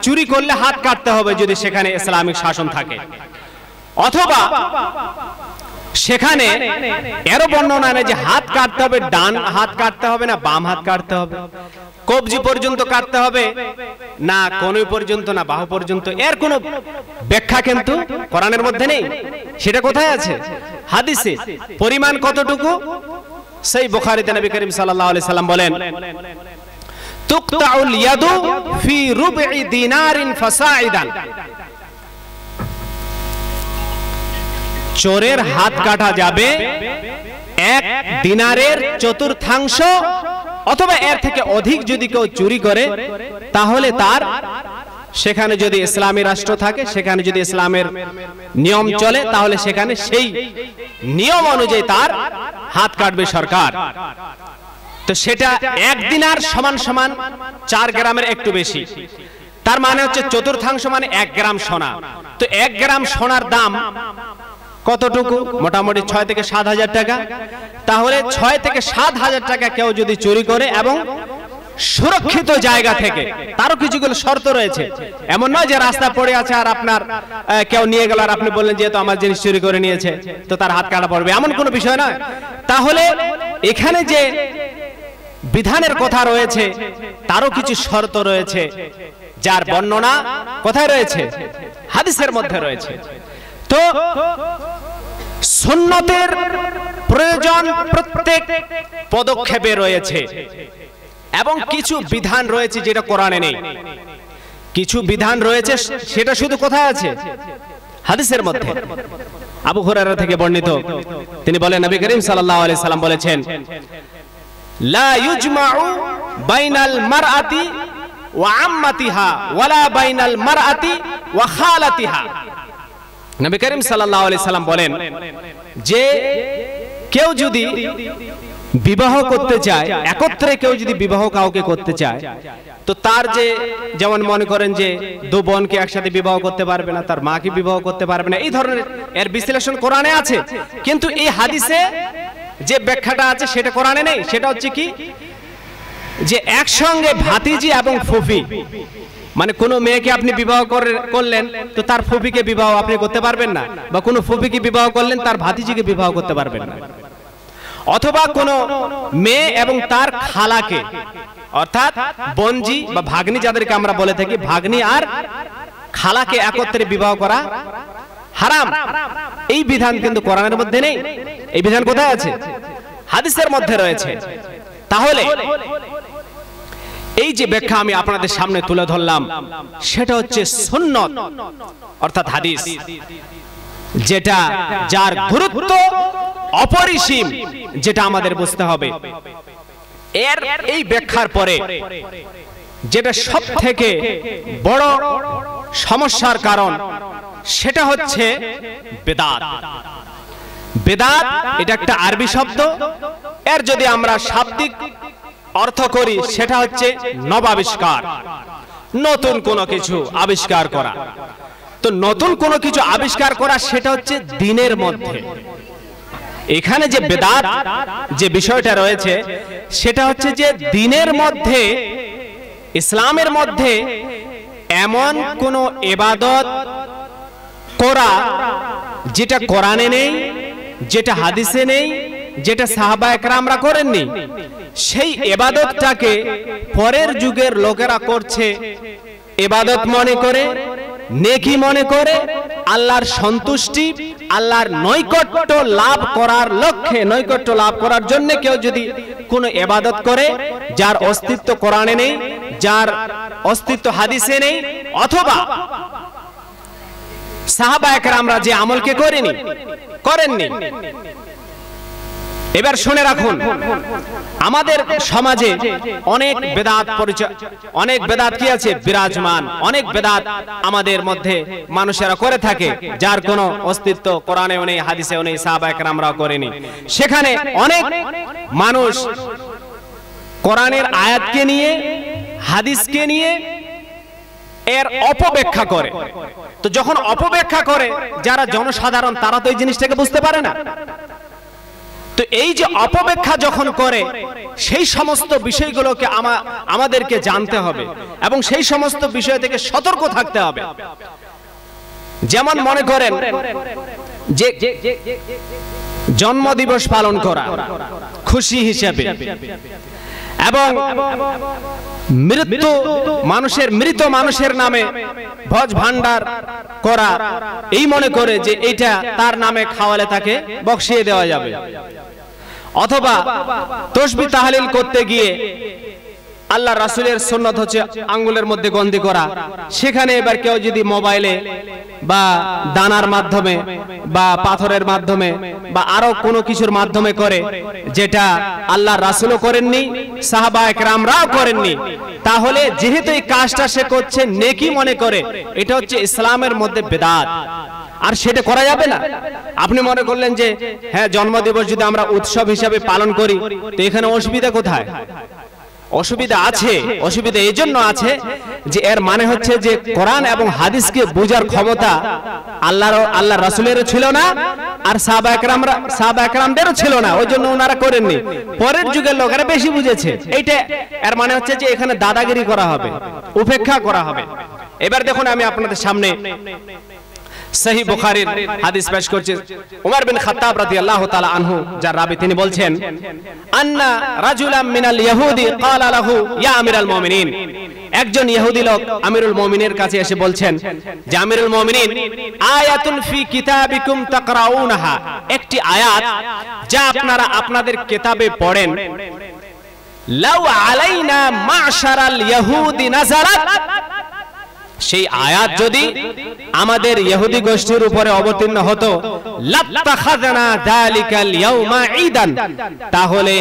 চুরি করলে হাত কাটতে হবে যদি সেখানে ইসলামিক শাসন থাকে, অথবা সেখানে এরও বর্ণনা নেই যে হাত কাটতে হবে, ডান হাত কাটতে হবে না বাম হাত কাটতে হবে, কবজি পর্যন্ত কাটতে হবে না কনুই পর্যন্ত না বাহু পর্যন্ত। এর কোনো ব্যাখ্যা কিন্তু কোরআনের মধ্যে নেই। সেটা কোথায় আছে? হাদিসে। পরিমাণ কতটুকু? সেই বুখারীতে নবী করিম সাল্লাল্লাহু আলাইহি সাল্লাম বলেন, তুকতাউল ইয়াদু ফি রুবঈ দিনারিন ফাসাইদান। চোরের হাত কাটা যাবে 1 দিনারের চতুর্থাংশ অথবা এর থেকে অধিক যদি কেউ চুরি করে, তাহলে তার সেখানে যদি ইসলামী রাষ্ট্র থাকে, সেখানে যদি ইসলামের নিয়ম চলে, তাহলে সেখানে সেই নিয়ম অনুযায়ী তার হাত কাটবে সরকার। তো সেটা 1 দিনার সমান সমান 4 গ্রামের একটু বেশি। তার মানে হচ্ছে চতুর্থাংশ মানে 1 গ্রাম সোনা। তো 1 গ্রাম সোনার দাম কতটুকু? মোটামুটি 6 থেকে 7 হাজার টাকা। তাহলে 6 থেকে 7 হাজার টাকা কেউ যদি চুরি করে এবং সুরক্ষিত জায়গা থেকে, তারও কিছুগুলো শর্ত রয়েছে। এমন নয় যে রাস্তা পড়ে আছে আর আপনার কেউ নিয়ে গেল আর আপনি বললেন যেহেতু আমার জিনিস চুরি করে নিয়েছে তো তার হাত কাটা পড়বে, এমন কোনো বিষয় নয়। তাহলে এখানে যে বিধানের কথা রয়েছে তারও কিছু শর্ত রয়েছে, যার বর্ণনা কোথায় রয়েছে? হাদিসের মধ্যে রয়েছে। তো সুন্নতের প্রয়োজন প্রত্যেক পদক্ষেপে রয়েছে এবং কিছু বিধান রয়েছে যেটা কোরআনে নেই। কিছু বিধান রয়েছে সেটা শুধু কোথায় আছে? হাদিসের মধ্যে। আবু হুরায়রা থেকে বর্ণিত, তিনি বলেন নবী করিম সাল্লাল্লাহু আলাইহি সাল্লাম বলেছেন, লা ইউজমাউ বাইনাল মারআতি ওয়া আম্মাতিহা ওয়ালা বাইনাল মারআতি ওয়া খালাতিহা। নবী করিম সাল্লাল্লাহু আলাইহি সাল্লাম বলেন যে কেউ যদি বিবাহ করতে চায়, একত্রে কেউ যদি বিবাহ কাউকে করতে চায়, তো তার যে যেমন মনে করেন যে দু বোনকে একসাথে বিবাহ করতে পারবে না, তার মাকে বিবাহ করতে পারবে না, এই ধরনের এর বিশ্লেষণ কোরআনে আছে। কিন্তু এই হাদিসে যে ব্যাখ্যাটা আছে সেটা কোরআনে নেই। সেটা হচ্ছে কি, যে একসঙ্গে ভাতিজি এবং ফুফি, মানে কোনো মেয়েকে আপনি বিবাহ করলেন তো তার ফুফিকে বিবাহ আপনি করতে পারবেন না, বা কোনো ফুফিকে বিবাহ করলেন তার ভাতিজিকে বিবাহ করতে পারবেন না। অথবা কোনো মেয়ে এবং তার খালাকে, অর্থাৎ বোনজি বা ভাগ্নি যাদেরকে আমরা বলে থাকি, ভাগ্নি আর খালাকে একত্রে বিবাহ করা হারাম। এই বিধান কিন্তু কোরআনের মধ্যে নেই। এই বিধান কোথায় আছে? হাদিসের মধ্যে রয়েছে। তাহলে এই যে ব্যাখ্যা আমি আপনাদের সামনে তুলে ধরলাম সেটা হচ্ছে সুন্নত অর্থাৎ হাদিস, যেটা যার গুরুত্ব অপরিসীম, যেটা আমাদের বুঝতে হবে। এর এই ব্যাখ্যার পরে যেটা সব থেকে বড় সমস্যার কারণ সেটা হচ্ছে বেদাত। বেদাত এটা একটা আরবি শব্দ, এর যদি আমরা শাব্দিক অর্থ করি সেটা হচ্ছে নবাবিষ্কার, নতুন কোনো কিছু আবিষ্কার করা। তো নতুন কোনো কিছু আবিষ্কার করা সেটা হচ্ছে দ্বীনের মধ্যে। এখানে যে বেদাত যে বিষয়টা রয়েছে সেটা হচ্ছে যে দ্বীনের মধ্যে, ইসলামের মধ্যে এমন কোন ইবাদত করা যেটা কোরআনে নেই, যেটা হাদিসে নেই, যেটা সাহাবায়ে কেরামরা করেননি, সেই ইবাদতটাকে পরের যুগের লোকেরা করছে ইবাদত মনে করে, নেকি মনে করে, আল্লাহর সন্তুষ্টি, আল্লাহর নৈকট্য লাভ করার লক্ষ্যে, নৈকট্য লাভ করার জন্য কেউ যদি কোনো ইবাদত করে যার অস্তিত্ব কোরআনে নেই, যার অস্তিত্ব হাদিসে নেই, অথবা সাহাবায়ে কেরামরা যে আমলকে করেননি। এবার শুনে রাখুন, আমাদের সমাজে অনেক বেদাত অনেক বেদাত কি আছে বিরাজমান, অনেক বেদাত আমাদের মধ্যে মানুষেরা করে থাকে যার কোনো অস্তিত্ব কোরআনেও নেই, হাদিসেও নেই, সাহাবায়ে কেরামরাও করেনি। সেখানে অনেক মানুষ কোরআনের আয়াতকে নিয়ে, হাদিসকে নিয়ে এর অপব্যাখ্যা করে। তো যখন অপব্যাখ্যা করে যারা জনসাধারণ, তারা তো এই জিনিসটাকে বুঝতে পারে না। তো এই যে অপব্যাখ্যা যখন করে, সেই সমস্ত বিষয়গুলোকে আমাদেরকে জানতে হবে এবং সেই সমস্ত বিষয় থেকে সতর্ক থাকতে হবে। যেমন মনে করেন যে জন্মদিবস পালন করা খুশি হিসেবে, এবং মৃত মানুষের নামে ভোজ ভান্ডার করা, এই মনে করে যে এটা তার নামে খাওয়ালে তাকে বকশিয়ে দেওয়া যাবে। অথবা তাসবিহ তাহলিল করতে গিয়ে আল্লাহ রাসূলের সুন্নাত হচ্ছে আঙ্গুলের মধ্যে গন্ডি করা, সেখানে এবার কেউ যদি মোবাইলে বা দানার মাধ্যমে বা পাথরের মাধ্যমে বা আরো কোনো কিছুর মাধ্যমে করে, যেটা আল্লাহ রাসূলও করেননি, সাহাবায়ে কেরামরাও করেননি, তাহলে যেহেতু এই কাজটা সে করছে নেকি মনে করে, এটা হচ্ছে ইসলামের মধ্যে বেদাত, আর সেটা করা যাবে না। আপনি মনে করলেন যে হ্যাঁ, জন্মদিবস যদি আমরা উৎসব হিসাবে পালন করি তো এখানে অসুবিধা কোথায়? অসুবিধা আছে। অসুবিধা এই জন্য আছে যে এর মানে হচ্ছে যে কোরআন এবং হাদিসকে বোঝার ক্ষমতা আল্লাহ রাসূলেরও ছিল না, আর সাহাবা একরামদেরও ছিল না, ওই জন্য ওনারা করেননি। পরের যুগের লোকেরা বেশি বুঝেছে। এইটা এর মানে হচ্ছে যে এখানে দাদাগিরি করা হবে, উপেক্ষা করা হবে। এবার দেখুন, আমি আপনাদের সামনে সহিহ বুখারীর হাদিস পেশ করছি। উমর বিন খাত্তাব রাদিয়াল্লাহু তাআলা আনহু, যার রাবী, তিনি বলছেন, আন্না রাজুলাম মিনাল ইহুদি ক্বালা লাহু ইয়া আমিরাল মুমিনিন। একজন ইহুদি লোক আমিরুল মুমিনের কাছে এসে বলছেন যে, আমিরুল মুমিনিন, আয়াতুন ফি কিতাবিকুম তাকরাউনাহা, একটি আয়াত যা আপনারা আপনাদের কিতাবে পড়েন, লাউ আলাইনা মা'শারাল ইহুদি নাযারাত, সেই আয়াত যদি আমাদের ইহুদি গোষ্ঠীর উপরে অবতীর্ণ হতো, লাত্তাখাযনা যালিকাল ইয়াউমা ঈদান, তাহলে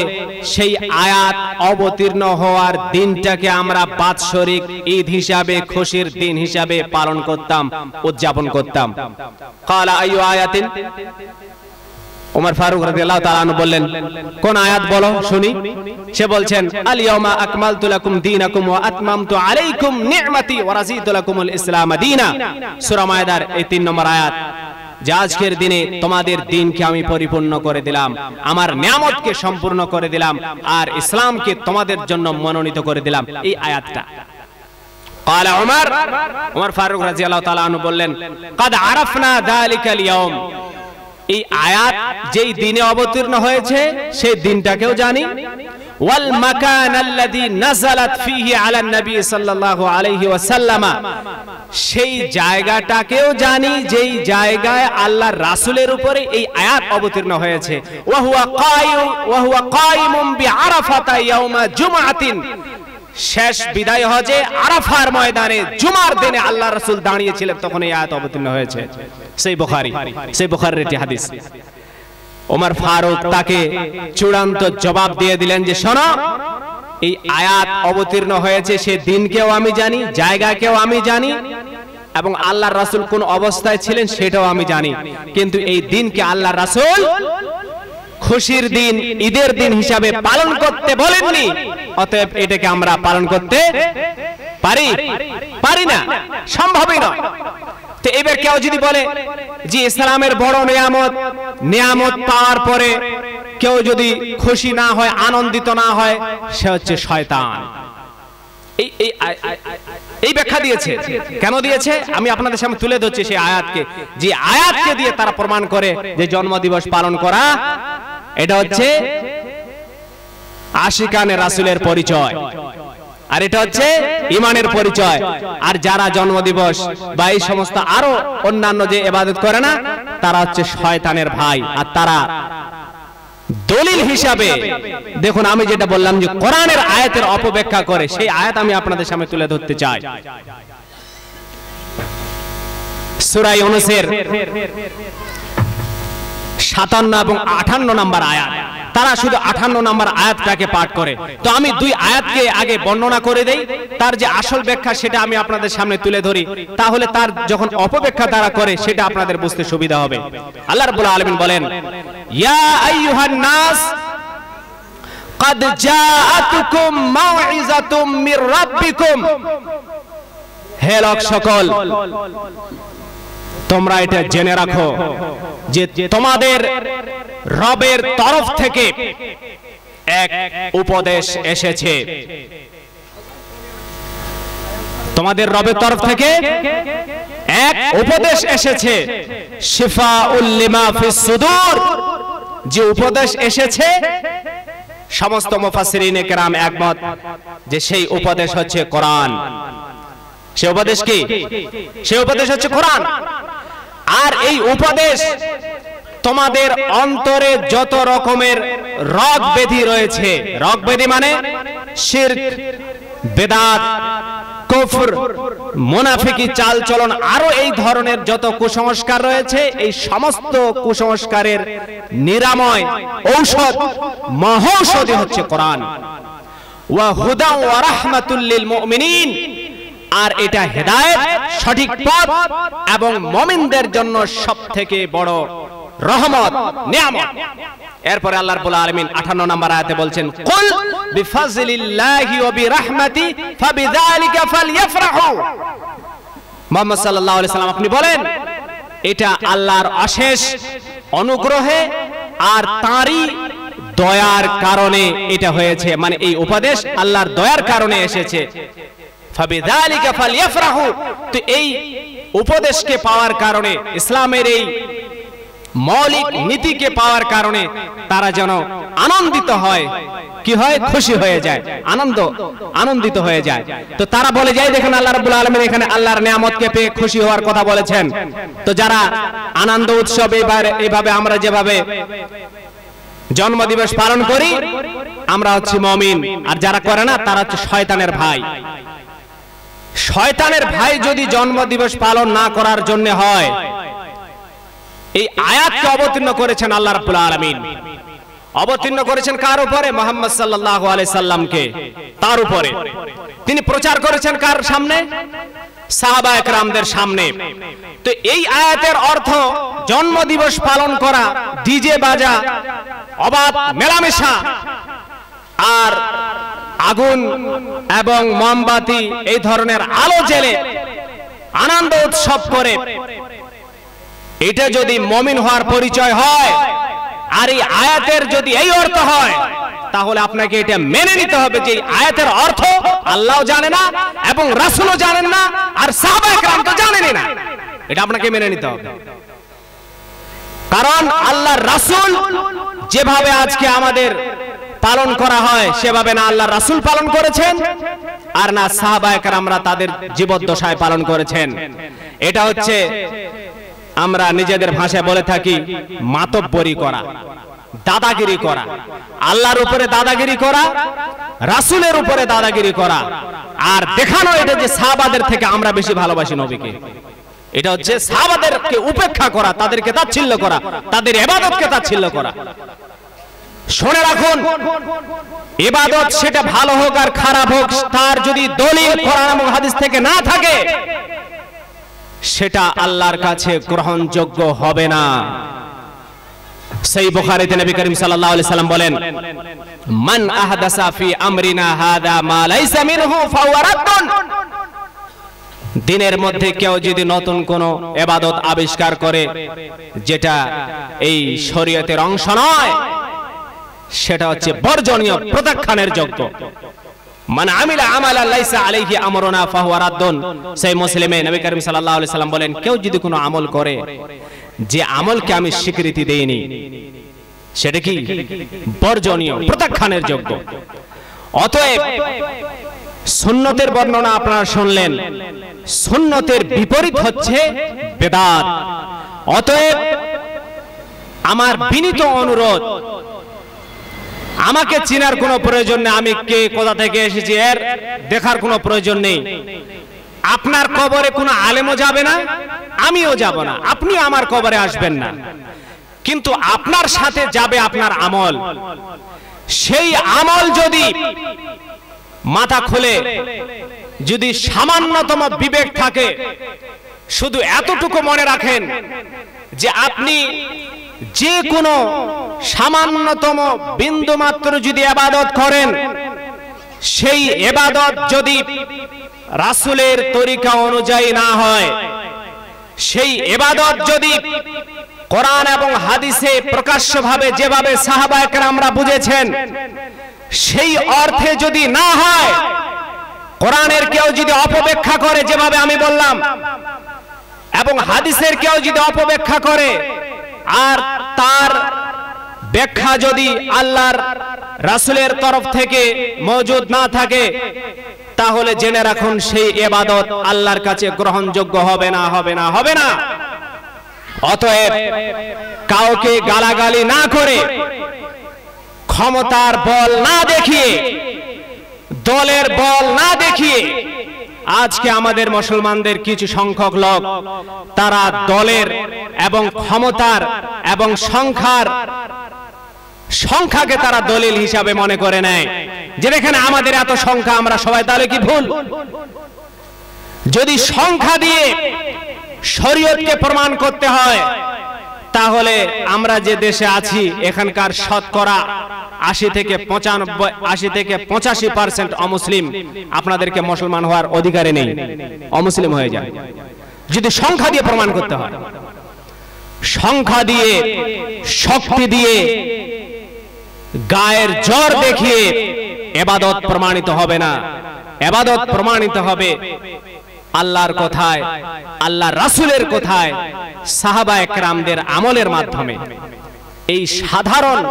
সেই আয়াত অবতীর্ণ হওয়ার দিনটাকে আমরা বাৎসরিক ঈদ হিসাবে, খুশির দিন হিসাবে পালন করতাম, উদযাপন করতাম। ক্বালা আইয়ু আয়াতিন, ওমর ফারুক রাদিয়াল্লাহু তাআলা আনহু বললেন, কোন আয়াত বলো শুনি। সে বলছেন, আল ইয়াউমা আকমালতু লাকুম দীনাকুম ওয়া আতমামতু আলাইকুম নি'মাতি ওয়া রাযীতু লাকুমুল ইসলাম দীনা। সূরা মায়েদার এই 3 নম্বর আয়াত, যে আজকের দিনে তোমাদের দিনকে আমি পরিপূর্ণ করে দিলাম, আমার নিয়ামতকে সম্পূর্ণ করে দিলাম, আর ইসলামকে তোমাদের জন্য মনোনীত করে দিলাম, এই আয়াতটা। ক্বালা ওমর ফারুক রাদিয়াল্লাহু তাআলা আনহু বললেন, কাদ আরাফনা যালিকাল ইয়াউম, এই আয়াত যেই দিনে অবতীর্ণ হয়েছে সেই দিনটাকেও জানি, ওয়াল মাকান আল্লাযী নাযালাত ফীহি আলা নবী সাল্লাল্লাহু আলাইহি ওয়াসাল্লাম, সেই জায়গাটাকেও জানি যেই জায়গায় আল্লাহর রাসূলের উপরে এই আয়াত অবতীর্ণ হয়েছে। ওয়া হুয়া কায়িমুম বিআরাফাতা ইয়াউমা জুমআতিন, শেষ বিদায় হজে আরাফার ময়দানে জুমার দিনে আল্লাহ রাসূল দাঁড়িয়েছিলেন, তখন এই আয়াত অবতীর্ণ হয়েছে। সেই বুখারীর একটি হাদিস। ওমর ফারুক তাকে চূড়ান্ত জবাব দিয়ে দিলেন যে, শোনো, এই আয়াত অবতীর্ণ হয়েছে সে দিনকেও আমি জানি, জায়গাকেও আমি জানি, এবং আল্লাহর রাসূল কোন অবস্থায় ছিলেন সেটাও আমি জানি, কিন্তু এই দিনকে আল্লাহর রাসূল খুশির দিন, ঈদের দিন হিসাবে পালন করতে বলেননি। অতএব এটাকে আমরা পালন করতে পারি না, সম্ভবই নয়। তো এবার কেউ যদি বলে যে ইসলামের বড় নিয়ামত পাওয়ার পরে কেউ যদি খুশি না হয়, আনন্দিত না হয়, সে হচ্ছে শয়তান। এই ব্যাখ্যা দিয়েছে। কেন দিয়েছে আমি আপনাদের সামনে তুলে ধরছি সেই আয়াতকে, যে আয়াতকে দিয়ে তারা প্রমাণ করে যে জন্মদিবস পালন করা এটা হচ্ছে আশিকানে রাসূলের পরিচয়, আর এটা হচ্ছে ঈমানের পরিচয়। আর যারা জন্মদিবস বা এই সমস্ত আরো অন্যান্য যে ইবাদত করে না, তারা হচ্ছে শয়তানের ভাই। আর তারা দলিল হিসাবে, দেখুন আমি যেটা বললাম যে কোরআনের আয়াতের অপব্যাখ্যা করে, সেই আয়াত আমি আপনাদের সামনে তুলে ধরতে চাই। সূরা ইউনূসের 57 এবং 58 নম্বর আয়াত, তারা শুধু 58 নম্বর আয়াতটাকে পাঠ করে। তো আমি 2 আয়াতকে আগে বর্ণনা করে দেই, তার যে আসল ব্যাখ্যা সেটা আমি আপনাদের সামনে তুলে ধরি, তাহলে তার যখন অপব্যাখ্যা তারা করে সেটা আপনাদের বুঝতে সুবিধা হবে। আল্লাহ রাব্বুল আলামিন বলেন, ইয়া আইয়ুহান নাস ক্বাদ জাআতুকুম মাউইযাতুম মির রাব্বিকুম, হে লোক সকল, তোমরা এটা জেনে রাখো যে তোমাদের রবের তরফ থেকে এক উপদেশ এসেছে। তোমাদের রবের তরফ থেকে এক উপদেশ এসেছে, শিফাউল লিমা ফিস সুদূর, যে উপদেশ এসেছে সমস্ত মুফাসসিরিনে কেরাম একমত যে সেই উপদেশ হচ্ছে কোরআন। সেই উপদেশ কি? সেই উপদেশ হচ্ছে কোরআন। আর এই উপদেশ তোমাদের অন্তরে যত রকমের রগ ব্যাধি রয়েছে, রগ ব্যাধি মানে শিরক, বেদাত, কুফর, মুনাফিকি চালচলন, আরো এই ধরনের যত কুসংস্কার রয়েছে, এই সমস্ত কুসংস্কারের নিরাময় ঔষধ, মহৌষধি হচ্ছে কোরআন। ওয়া হুদা ওয়া রাহমাতুল লিল মুমিনিন, আর এটা হেদায়েত, সঠিক পথ এবং মুমিনদের জন্য সবথেকে বড় রহমত, নিয়ামত। এরপরে আল্লাহ রাব্বুল আলামিন 58 নম্বর আয়াতে বলছেন, কুল বিফাজলিল্লাহি ওয়া বিরহমাতি ফাবিযালিকা ফালইফরাহু। মুহাম্মদ সাল্লাল্লাহু আলাইহি সাল্লাম আপনি বলেন, এটা আল্লাহর অশেষ অনুগ্রহে আর তাঁরই দয়ার কারণে এটা হয়েছে, মানে এই উপদেশ আল্লাহর দয়ার কারণে এসেছে। ফাবিযালিকা ফালইফরাহু, তো এই উপদেশকে পাওয়ার কারণে, ইসলামের এই মৌলিক নীতিকে পাওয়ার কারণে তারা যেন আনন্দিত হয়, কি হয়, খুশি হয়ে যায়, আনন্দিত হয়ে যায়। তো তারা বলে যায়, দেখেন আল্লাহ রাব্বুল আলামিন এখানে আল্লাহর নিয়ামতকে পেয়ে খুশি হওয়ার কথা বলেছেন। তো যারা আনন্দ উৎসব এইভাবে আমরা যেভাবে জন্মদিবস পালন করি, আমরা হচ্ছে মুমিন, আর যারা করে না তারা হচ্ছে শয়তানের ভাই। শয়তানের ভাই যদি জন্মদিবস পালন না করার জন্য হয়, এই আয়াতকে অবতীর্ণ করেছেন আল্লাহ রাব্বুল আলামিন। অবতীর্ণ করেছেন কার উপরে? মুহাম্মদ সাল্লাল্লাহু আলাইহি সাল্লামকে, তার উপরে। তিনি প্রচার করেছেন কার সামনে? সাহাবায়ে কেরামদের সামনে। তো এই আয়াতের অর্থ জন্মদিবস পালন করা, ডিজে বাজা, অবাধ মেলামেশা আর আগুন এবং মোমবাতি এই ধরনের আলো জ্বেলে আনন্দ উৎসব করে, এটা যদি মুমিন হওয়ার পরিচয় হয়, আর এই আয়াতের যদি এই অর্থ হয়, তাহলে আপনাকে এটা মেনে নিতে হবে যে এই আয়াতের অর্থ আল্লাহও জানে না এবং রাসূলও জানেন না, আর সাহাবায়ে কেরাম তো জানেনই না। এটা আপনাকে মেনে নিতে হবে, কারণ আল্লাহর রাসূল যেভাবে আজকে আমাদের পালন করা হয় সেভাবে না আল্লাহর রাসূল পালন করেছেন, আর না সাহাবায়ে কেরামরা তাদের জীবদ্দশায় পালন করেছেন। এটা হচ্ছে আমরা নিজেদের ভাষায় বলে থাকি মাতব্বরি করা, দাদাগিরি করা, আল্লাহর উপরে দাদাগিরি করা, রাসূলের উপরে দাদাগিরি করা, আর দেখানো এটা যে সাহাবাদের থেকে আমরা বেশি ভালোবাসি নবীকে। এটা হচ্ছে সাহাবাদেরকে উপেক্ষা করা, তাদেরকে তাচ্ছিল্য করা, তাদের ইবাদতকে তাচ্ছিল্য করা। শুনে রাখুন, ইবাদত সেটা ভালো হোক আর খারাপ হোক, তার যদি দলিল কোরআন এবং হাদিস থেকে না থাকে, সেটা আল্লাহর কাছে গ্রহণযোগ্য হবে না। সেই বুখারীতে নবী করিম সাল্লাল্লাহু আলাইহি সাল্লাম বলেন, মান আহদাসা ফি আমরিনা হাদা মা লাইসা মিনহু ফাহুয়া রাদ্দুন। দিনের মধ্যে কেউ যদি নতুন কোন ইবাদত আবিষ্কার করে যেটা এই শরীয়তের অংশ নয়, সেটা হচ্ছে বর্জনীয়, প্রত্যাখ্যানের যোগ্য। মান আমিলা আমালান লাইসা আলাইহি আমরুনা ফাহুয়া রাদ্দুন। সেই মুসলিমে নবী করিম সাল্লাল্লাহু আলাইহি সাল্লাম বলেন, কেউ যদি কোনো আমল করে যে আমলকে আমি স্বীকৃতি দেইনি, সেটা কি বর্জনীয়, প্রত্যাখ্যানের যোগ্য। অতএব সুন্নতের বর্ণনা আপনারা শুনলেন, সুন্নতের বিপরীত হচ্ছে বেদাত। অতএব আমার বিনীত অনুরোধ, আমাকে চিনার কোনো প্রয়োজন নেই, আমি কে কোথা থেকে এসেছি এর দেখার কোনো প্রয়োজন নেই। আপনার কবরে কোনো আলেমও যাবে না, আমিও যাব না, আপনি আমার কবরে আসবেন না, কিন্তু আপনার সাথে যাবে আপনার আমল। সেই আমল যদি মাথা খুলে, যদি সামান্যতম বিবেক থাকে, শুধু এতটুকু মনে রাখেন যে আপনি যে কোনো সামান্যতম বিন্দু মাত্র যদি ইবাদত করেন, সেই ইবাদত যদি রাসূলের তরিকা অনুযায়ী না হয়, সেই ইবাদত যদি কোরআন এবং হাদিসে প্রকাশ্যভাবে যেভাবে সাহাবায়ে কেরামরা বুঝেছেন সেই অর্থে যদি না হয়, কোরআনের কেউ যদি অপব্যাখ্যা করে যেভাবে আমি বললাম, এবং হাদিসের কেউ যদি অপব্যাখ্যা করে, আর তার ব্যাখ্যা যদি আল্লাহর রাসূলের তরফ থেকে মওজুদ না থাকে, তাহলে জেনে রাখুন সেই ইবাদত আল্লাহর কাছে গ্রহণযোগ্য হবে না, হবে না, হবে না। অতএব কাউকে গালাগালি না করে, ক্ষমতার বল না দেখিয়ে, দলের বল না দেখিয়ে, আজকে আমাদের মুসলমানদের কিছু সংখ্যক লোক তারা দলের এবং ক্ষমতার এবং সংখ্যাকে তারা দলিল হিসাবে মনে করে নেয়, যে এখানে আমাদের এত সংখ্যা, আমরা সবাই, তাহলে কি ভুল? যদি সংখ্যা দিয়ে শরীয়তকে প্রমাণ করতে হয়, তাহলে আমরা যে দেশে আছি এখানকার শতকরা 80 থেকে 85% অমুসলিম। আপনাদেরকে মুসলমান হওয়ার অধিকারে নেই, অমুসলিম হয়ে যায়। যদি সংখ্যা দিয়ে প্রমাণ করতে হয়, সংখ্যা দিয়ে, শক্তি দিয়ে, গায়ের জোর দেখিয়ে ইবাদত প্রমাণিত হবে না। ইবাদত প্রমাণিত হবে আল্লাহর কথায়, আল্লাহর রাসূলের কথায়, সাহাবায়ে কেরামদের আমলের মাধ্যমে। এই সাধারণ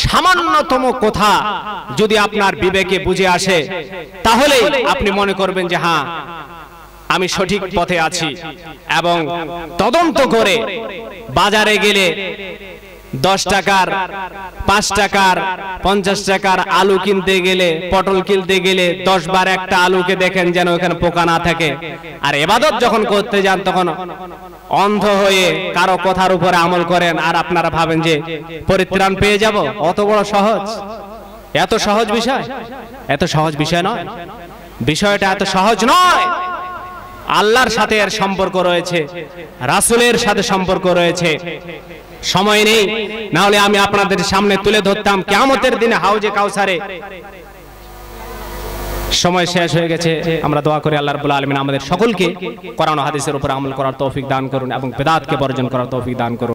সামান্যতম কথা যদি আপনার বিবেকে বুঝে আসে, তাহলে আপনি মনে করবেন যে হ্যাঁ, আমি সঠিক পথে আছি। এবং তদন্ত করে বাজারে গেলে 10 টাকার, 5 টাকার, 50 টাকার আলু কিনতে গেলে, পটল কিনতে গেলে 10 বার একটা আলুকে দেখেন যেন ওখানে পোকা না থাকে। আর ইবাদত যখন করতে যান তখন অন্ধ হয়ে কারো কথার উপরে আমল করেন, আর আপনারা ভাবেন যে পরিত্রাণ পেয়ে যাব। অত বড় সহজ, এত সহজ বিষয়, এত সহজ বিষয় নয়। বিষয়টা এত সহজ নয়। আল্লাহর সাথে এর সম্পর্ক রয়েছে, রাসূলের সাথে সম্পর্ক রয়েছে। সময় নেই, না হলে আমি আপনাদের সামনে তুলে ধরতাম কিয়ামতের দিনে হাউজে কাউসারে। সময় শেষ হয়ে গেছে। আমরা দোয়া করি আল্লাহ রাব্বুল আলামিন আমাদের সকলকে কোরআন ও হাদিসের উপর আমল করার তৌফিক দান করুন এবং বিদআতকে বর্জন করার তৌফিক দান করুন।